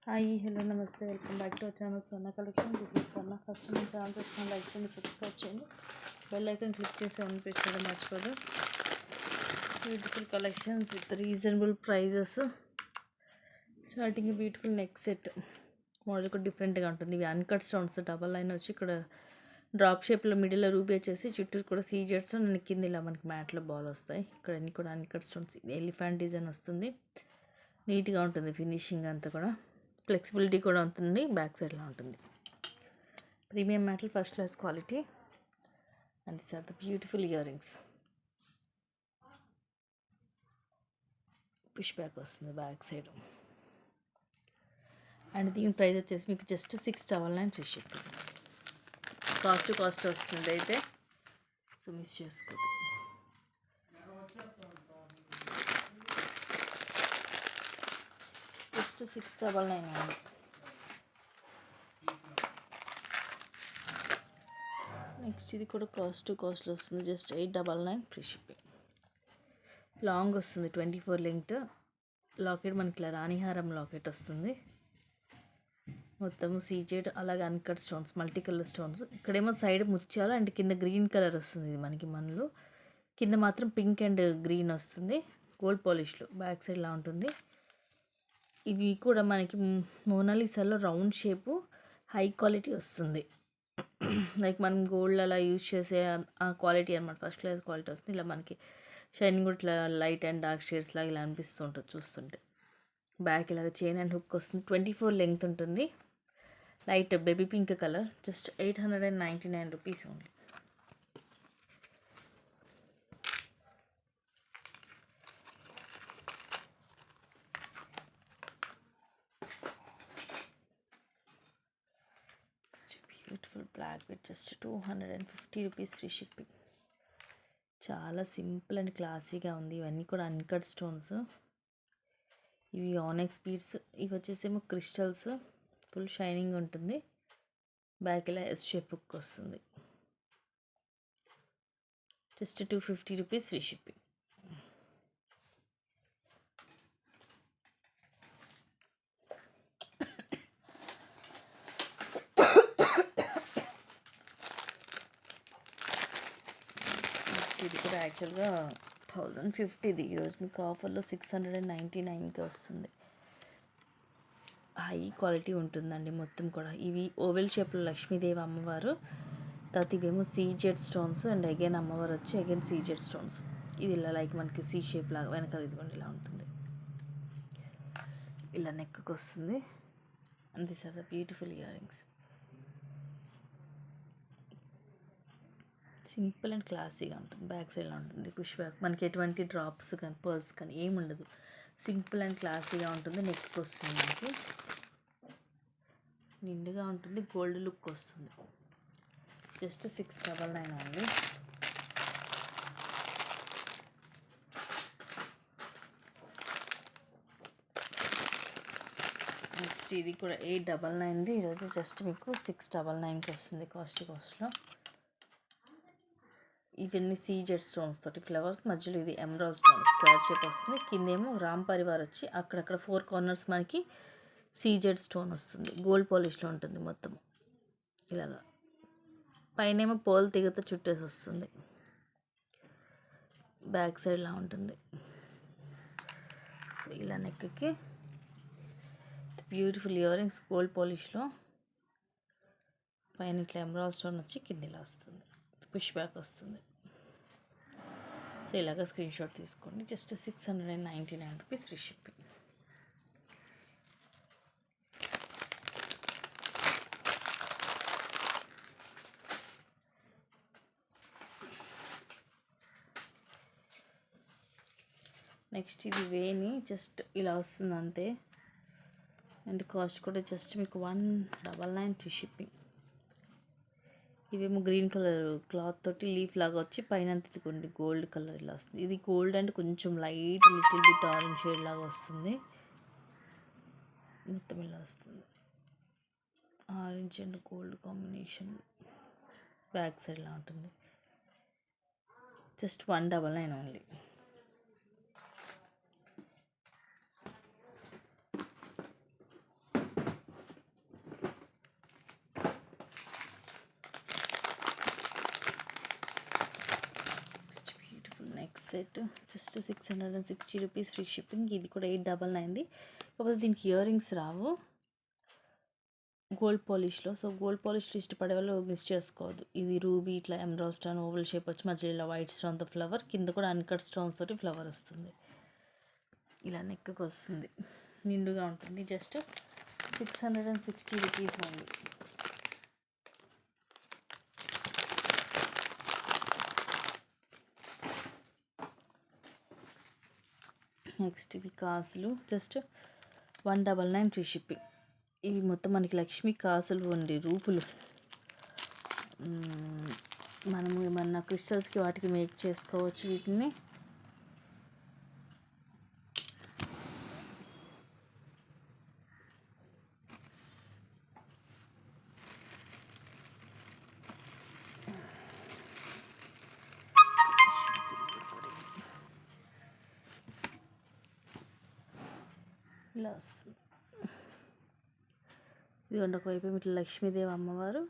Hi hello నమస్తే welcome back to our channel Swarna collection. This is Swarna. First మన channel చూస్తున్న like చేయండి, subscribe చేయండి, బెల్ ఐకాన్ క్లిక్ చేసి ఆన్ ప్రెస్ చేయడం మర్చిపోదు. Beautiful collections with reasonable prices. Starting beautiful neck set model కూడా డిఫరెంట్గా ఉంటుంది. ఇవి అన్కట్ స్టోన్స్ డబల్ లైన్ వచ్చి ఇక్కడ డ్రాప్ షేప్లో మిడిల్లో రూబీ వచ్చేసి చుట్టూ కూడా సీజెట్స్ కింద ఇలా మనకి మ్యాట్లో బాల్ వస్తాయి. ఇక్కడ అన్ని కూడా అన్కట్ స్టోన్స్, ఎలిఫెంట్ డిజైన్ వస్తుంది. నీట్గా ఉంటుంది ఫినిషింగ్ అంతా కూడా, ఫ్లెక్సిబిలిటీ కూడా ఉంటుంది. బ్యాక్ సైడ్లో ఉంటుంది. Premium metal first class quality. And this are the beautiful earrings. Push back వస్తుంది బ్యాక్ సైడ్. అండ్ దీని ప్రైస్ వచ్చేసి మీకు జస్ట్ 699 ఫ్రీ షిప్పింగ్. కాస్ట్ వస్తుంది అయితే, సో మిస్ చేసుకోండి. జస్ట్ 699 అండి. నెక్స్ట్ ఇది కూడా కాస్ట్లో వస్తుంది. Just 899 free shipping. లాంగ్ వస్తుంది, 24 లెంగ్త్. లాకెట్ మనకి ఇలా రాణిహారం లాకెట్ వస్తుంది. మొత్తము సీజెడ్, అలాగే uncut stones, multi colour stones. ఇక్కడేమో సైడ్ ముత్యాలు అండ్ కింద గ్రీన్ కలర్ వస్తుంది. ఇది మనకి మనలో కింద మాత్రం పింక్ అండ్ గ్రీన్ వస్తుంది. గోల్డ్ పాలిష్లో బ్యాక్ సైడ్ లా ఉంటుంది. ఇవి కూడా మనకి మోనాలిసాలో రౌండ్ షేపు హై క్వాలిటీ వస్తుంది. లైక్ మనం గోల్డ్ అలా యూజ్ చేసే ఆ క్వాలిటీ అనమాట. ఫస్ట్ క్లాస్ క్వాలిటీ వస్తుంది. ఇలా మనకి షైనింగ్ కూడా ఇట్లా లైట్ అండ్ డార్క్ షేడ్స్ లాగా ఇలా అనిపిస్తూ ఉంటుంది చూస్తుంటే. బ్యాక్ ఇలాగ చైన్ అండ్ హుక్ వస్తుంది. 24 లెంగ్త్ ఉంటుంది. Light baby pink colour. Just 899 rupees only. Beautiful black with just 250 rupees free shipping. చాలా సింపుల్ అండ్ క్లాసీగా ఉంది. ఇవన్నీ కూడా అన్కట్ స్టోన్స్. ఇవి ఆనెక్స్ బీడ్స్. ఇవి వచ్చేసేమో క్రిస్టల్స్. ఫుల్ షైనింగ్ ఉంటుంది. బ్యాక్ ఇలా ఎస్ షేప్ హుక్ వస్తుంది. Just 250 rupees free shipping. ఇది కూడా యాక్చువల్గా 1050. ఈరోజు మీకు ఆఫర్లో 699కి వస్తుంది. హై క్వాలిటీ ఉంటుందండి మొత్తం కూడా. ఇవి ఓవెల్ షేప్లో లక్ష్మీదేవి అమ్మవారు. తర్వాత ఇవేమో సీజెడ్ స్టోన్స్ అండ్ అగైన్ అమ్మవారు వచ్చి అగైన్ సీజెడ్ స్టోన్స్. ఇది ఇలా లైక్ మనకి సీ షేప్ లాగా వెనకాల ఇదిగోండి ఇలా ఉంటుంది. ఇలా నెక్కి వస్తుంది. And this are the beautiful earrings. Simple and క్లాసీగా ఉంటుంది. బ్యాక్ సైడ్లో ఉంటుంది పుష్ బ్యాక్. మనకి ఎటువంటి డ్రాప్స్ కానీ పర్ల్స్ కానీ ఏమి ఉండదు. సింపుల్ అండ్ క్లాసీగా ఉంటుంది. నెక్కి వస్తుంది మనకి నిండుగా ఉంటుంది. గోల్డ్ లుక్ వస్తుంది. Just 699 only. నెక్స్ట్ ఇది కూడా 899. ఈరోజు జస్ట్ మీకు 699కి వస్తుంది కాస్ట్లో. ఇవన్నీ సీజెడ్ స్టోన్స్ తోటి ఫ్లవర్స్, మధ్యలో ఇది ఎమరాల్డ్ స్టోన్ స్క్వేర్ షేప్ వస్తుంది. కిందేమో రామ్ పరివార్ వచ్చి అక్కడక్కడ 4 కార్నర్స్ మనకి సీజెడ్ స్టోన్ వస్తుంది. గోల్డ్ పాలిష్లో ఉంటుంది మొత్తం. ఇలాగా పైనేమో పర్ల్ తీగతో చుట్టేసి వస్తుంది. బ్యాక్ సైడ్లా ఉంటుంది. సో ఇలా నెక్కి బ్యూటిఫుల్ ఇయర్ రింగ్స్ గోల్డ్ పాలిష్లో. పైన ఇట్లా ఎమరాల్డ్ స్టోన్ వచ్చి కింద ఇలా వస్తుంది. పుష్ బ్యాక్ వస్తుంది. సో ఇలాగ స్క్రీన్ షాట్ తీసుకోండి. Just 699 rupees free shipping. Next ఇది వేని జస్ట్ ఇలా వస్తుంది అంతే. అండ్ కాస్ట్ కూడా జస్ట్ మీకు 199 ఫ్రీ షిప్పింగ్. ఇవేమో గ్రీన్ కలర్ క్లాత్ తోటి లీఫ్ లాగా వచ్చి పైన ఇదిగోండి గోల్డ్ కలర్ ఇలా వస్తుంది. ఇది గోల్డ్ అండ్ కొంచెం light little bit orange shade లాగా వస్తుంది. మొత్తం ఇలా వస్తుంది. Orange and gold combination. Back side ఇలా ఉంటుంది. Just 199 only. Set just 660 rupees free shipping. ఇది కూడా 899. కాకపోతే దీనికి ఇయర్ రింగ్స్ రావు, గోల్డ్ పాలిష్లో. సో గోల్డ్ పాలిష్లో ఇష్టపడే వాళ్ళు మిస్ చేసుకోవద్దు. ఇది రూబీ ఇట్లా ఎమరాల్డ్ స్టోన్ ఓవల్ షేప్ వచ్చి మధ్యలో ఇలా వైట్ స్టోన్తో ఫ్లవర్, కింద కూడా అన్కట్ స్టోన్స్ తోటి ఫ్లవర్ వస్తుంది. ఇలా నెక్కి వస్తుంది, నిండుగా ఉంటుంది. Just 660 rupees only. నెక్స్ట్ ఇవి కాసులు జస్ట్ 199 ఫ్రీ షిప్పింగ్. ఇవి మొత్తం మనకి లక్ష్మీ కాసులు ఉండి రూపులు. మనము ఏమన్నా క్రిస్టల్స్కి వాటికి మేక్ చేసుకోవచ్చు వీటిని. ఇలా వస్తుంది. ఇదిగోండి, ఒకవైపు ఇట్లా లక్ష్మీదేవి అమ్మవారు,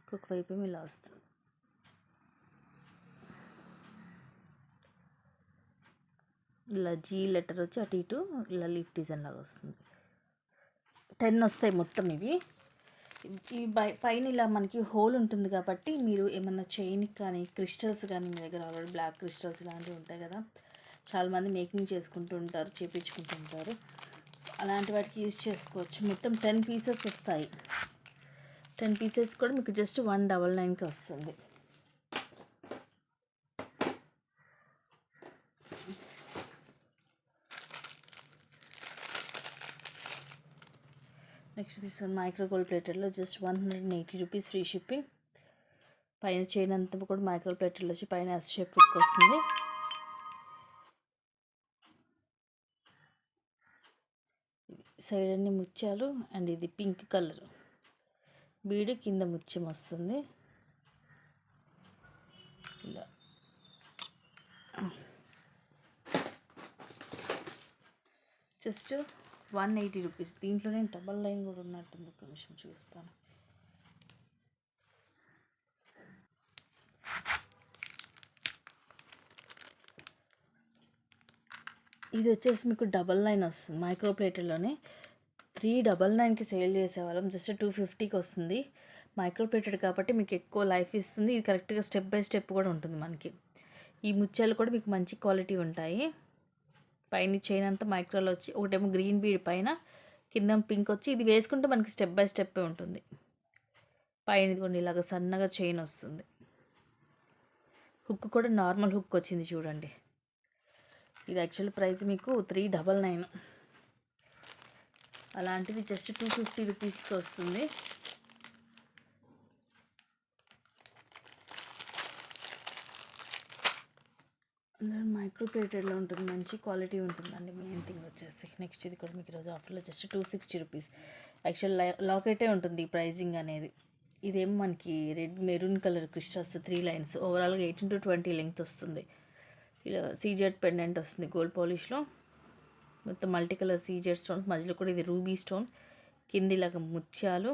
ఇంకొక వైపు ఇలా వస్తుంది. ఇలా జీ లెటర్ వచ్చి అటు ఇటు ఇలా లీఫ్ డిజైన్ లాగా వస్తుంది. 10 వస్తాయి మొత్తం ఇవి. ఈ పైన ఇలా మనకి హోల్ ఉంటుంది కాబట్టి మీరు ఏమన్నా చైన్కి కానీ క్రిస్టల్స్ కానీ మీ దగ్గర ఆల్రెడీ బ్లాక్ క్రిస్టల్స్ ఇలాంటివి ఉంటాయి కదా, చాలామంది మేకింగ్ చేసుకుంటూ ఉంటారు, చేపించుకుంటూ ఉంటారు. అలాంటి వాటికి యూజ్ చేసుకోవచ్చు. మొత్తం 10 పీసెస్ వస్తాయి. 10 పీసెస్ కూడా మీకు జస్ట్ 199కి వస్తుంది. నెక్స్ట్ తీసుకుని మైక్రో గోల్డ్ ప్లేటెడ్లో జస్ట్ 180 రూపీస్ ఫ్రీ షిప్పింగ్. పైన చైన్ అంతా కూడా మైక్రో ప్లేటెడ్లో వచ్చి పైన ఎస్ షేప్ వస్తుంది. సైడ్ అన్ని ముత్యాలు అండ్ ఇది పింక్ కలర్ బీడు, కింద ముత్యం వస్తుంది. ఇలా జస్ట్ 180 రూపీస్. దీంట్లోనే డబల్ లైన్ కూడా ఉన్నట్టుంది, ఒక నిమిషం చూస్తాను. ఇది వచ్చేసి మీకు డబల్ లైన్ వస్తుంది. మైక్రో ప్లేటెడ్లోనే 399కి సేల్ చేసేవాళ్ళం, జస్ట్ 250కి వస్తుంది. మైక్రో ప్లేటెడ్ కాబట్టి మీకు ఎక్కువ లైఫ్ ఇస్తుంది. ఇది కరెక్ట్గా స్టెప్ బై స్టెప్ కూడా ఉంటుంది మనకి. ఈ ముత్యాలు కూడా మీకు మంచి క్వాలిటీ ఉంటాయి. పైన చైన్ అంతా మైక్రోలో వచ్చి ఒకటేమో గ్రీన్ బీడ్ పైన, కింద పింక్ వచ్చి, ఇది వేసుకుంటే మనకి స్టెప్ బై స్టెప్ ఉంటుంది. పైన ఇదిగోండి ఇలాగ సన్నగా చైన్ వస్తుంది. హుక్ కూడా నార్మల్ హుక్ వచ్చింది చూడండి. ఇది యాక్చువల్ ప్రైస్ మీకు 399. అలాంటివి జస్ట్ 250 రూపీస్కి వస్తుంది. మైక్రో ప్లేటెడ్లో ఉంటుంది, మంచి క్వాలిటీ ఉంటుందండి. మెయిన్ థింగ్ వచ్చేసి నెక్స్ట్ ఇది కూడా మీకు ఈరోజు ఆఫర్లో జస్ట్ 260 రూపీస్. యాక్చువల్ లాకెటే ఉంటుంది ఈ ప్రైజింగ్ అనేది. ఇదేమో మనకి red maroon colour crystals 3 lines, ఓవరాల్గా 18 to 20 లెంగ్త్ వస్తుంది. ఇలా సీజెడ్ పెండెంట్ వస్తుంది గోల్డ్ పాలిష్లో, మొత్తం మల్టీ కలర్ సీజెడ్ స్టోన్స్, మధ్యలో కూడా ఇది రూబీ స్టోన్, కింది ఇలాగ ముత్యాలు,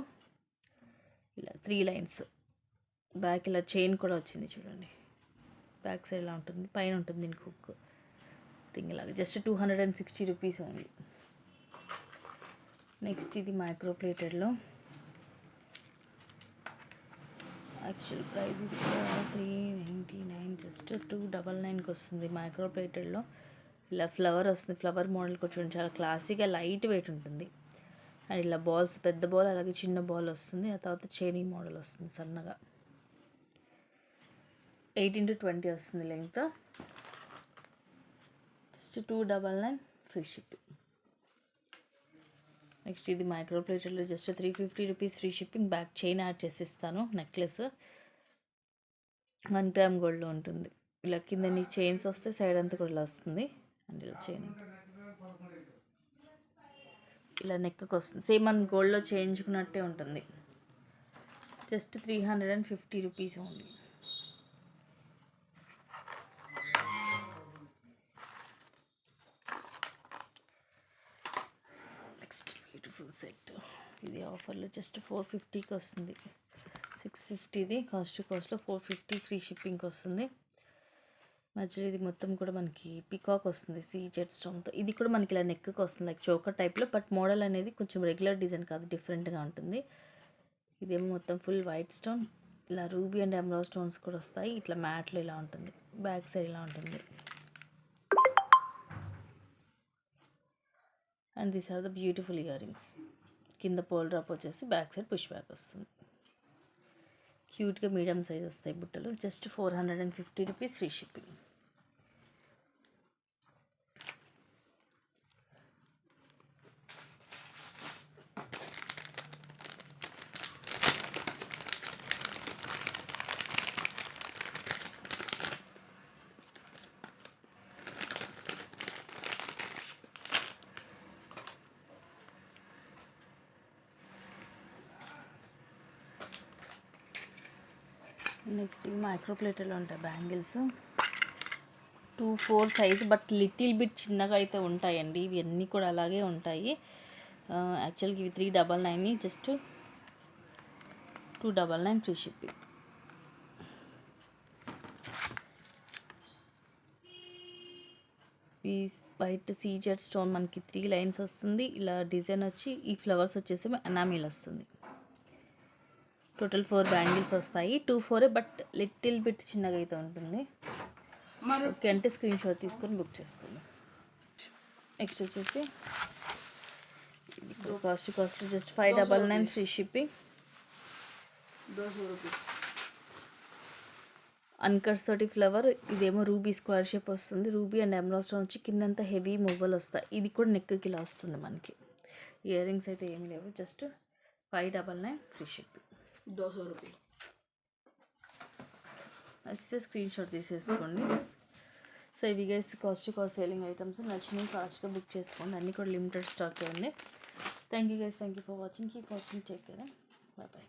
ఇలా 3 లైన్స్. బ్యాక్ ఇలా చైన్ కూడా వచ్చింది చూడండి, బ్యాక్ సైడ్ ఇలా ఉంటుంది, పైన ఉంటుంది దీనికి హుక్ రింగ్ లాగా. Just 260 rupees only. నెక్స్ట్ ఇది మైక్రో ప్లేటెడ్లో యాక్చువల్ ప్రైస్ ఇది 399, జస్ట్ 299కి వస్తుంది. మైక్రో ప్లేటెడ్లో ఇలా ఫ్లవర్ వస్తుంది, ఫ్లవర్ మోడల్ కొంచెం చాలా క్లాసీగా లైట్ వెయిట్ ఉంటుంది. అండ్ ఇలా బాల్స్, పెద్ద బాల్ అలాగే చిన్న బాల్ వస్తుంది. ఆ తర్వాత చైనీ మోడల్ వస్తుంది సన్నగా, 18 to 20 వస్తుంది length. Just 299 free shipping. Next ఇది మైక్రో ప్లేటెడ్లో just 350 rupees free shipping. Back chain add చేసిస్తాను. నెక్లెస్ 1 గ్రామ్ గోల్డ్లో ఉంటుంది. ఇలా కింద నీకు చైన్స్ వస్తే సైడ్ అంతా కూడా ఇలా వస్తుంది. అండ్ ఇలా చైన్ ఇలా నెక్కి వస్తుంది, సేమ్ మన గోల్డ్లో చేయించుకున్నట్టే ఉంటుంది. Just 350 rupees only. Next beautiful set, ఇది ఆఫర్లో జస్ట్ 450కి వస్తుంది. 650ది కాస్ట్లో 450 ఫ్రీ షిప్పింగ్కి వస్తుంది. మధ్యలో ఇది మొత్తం కూడా మనకి పికాక్ వస్తుంది సీజెడ్ స్టోన్తో. ఇది కూడా మనకి ఇలా నెక్కి వస్తుంది లైక్ చోకర్ టైప్లో, బట్ మోడల్ అనేది కొంచెం రెగ్యులర్ డిజైన్ కాదు, డిఫరెంట్గా ఉంటుంది. ఇదేమో మొత్తం ఫుల్ వైట్ స్టోన్, ఇలా రూబీ అండ్ ఎమరాల్డ్ స్టోన్స్ కూడా వస్తాయి. ఇట్లా మ్యాట్లో ఇలా ఉంటుంది, బ్యాక్ సైడ్ ఇలా ఉంటుంది. And these are the beautiful earrings. కింద పోల్ డ్రాప్ వచ్చేసి బ్యాక్ సైడ్ పుష్ బ్యాక్ వస్తుంది. క్యూట్గా మీడియం సైజ్ వస్తాయి బుట్టలు. Just 450 rupees, free shipping. Next ఇవి మైక్రో ప్లేటర్లో ఉంటాయి bangles. 2-4 size, but little bit చిన్నగా అయితే ఉంటాయండి. ఇవి అన్నీ కూడా అలాగే ఉంటాయి. యాక్చువల్గా ఇవి 399, జస్ట్ 299 ఫ్రీ షిప్పింగ్. ఈ వైట్ సీజెడ్ స్టోన్ మనకి 3 లైన్స్ వస్తుంది. ఇలా డిజైన్ వచ్చి ఈ ఫ్లవర్స్ వచ్చేసి ఎనామిల్ వస్తుంది. టోటల్ 4 బ్యాంగిల్స్ వస్తాయి. 2-4, బట్ లిటిల్ బిట్ చిన్నగా అయితే ఉంటుంది. ఓకే అంటే స్క్రీన్ షాట్ తీసుకొని బుక్ చేసుకోండి. నెక్స్ట్ వచ్చేసి cost just 599 free shipping. 200 rupees. అన్కట్స్ తోటి ఫ్లవర్. ఇదేమో రూబీ స్క్వేర్ షేప్ వస్తుంది. రూబీ అండ్ ఎమరాల్డ్ స్టోన్ వచ్చి కిందంతా హెవీ మువ్వలు వస్తాయి. ఇది కూడా నెక్కి ఇలా వస్తుంది మనకి. ఇయర్ రింగ్స్ అయితే ఏమి లేవు, జస్ట్ 599 ఫ్రీ షిప్పింగ్. 200 రూపీస్. నచ్చితే స్క్రీన్ షాట్ తీసేసుకోండి. సో ఇవి గైస్ కాస్ట్ సేలింగ్ ఐటమ్స్. నచ్చినవి ఫాస్ట్గా బుక్ చేసుకోండి. అన్నీ కూడా లిమిటెడ్ స్టాక్ ఉంది. Thank you guys, thank you for watching. Keep watching, take care, bye bye.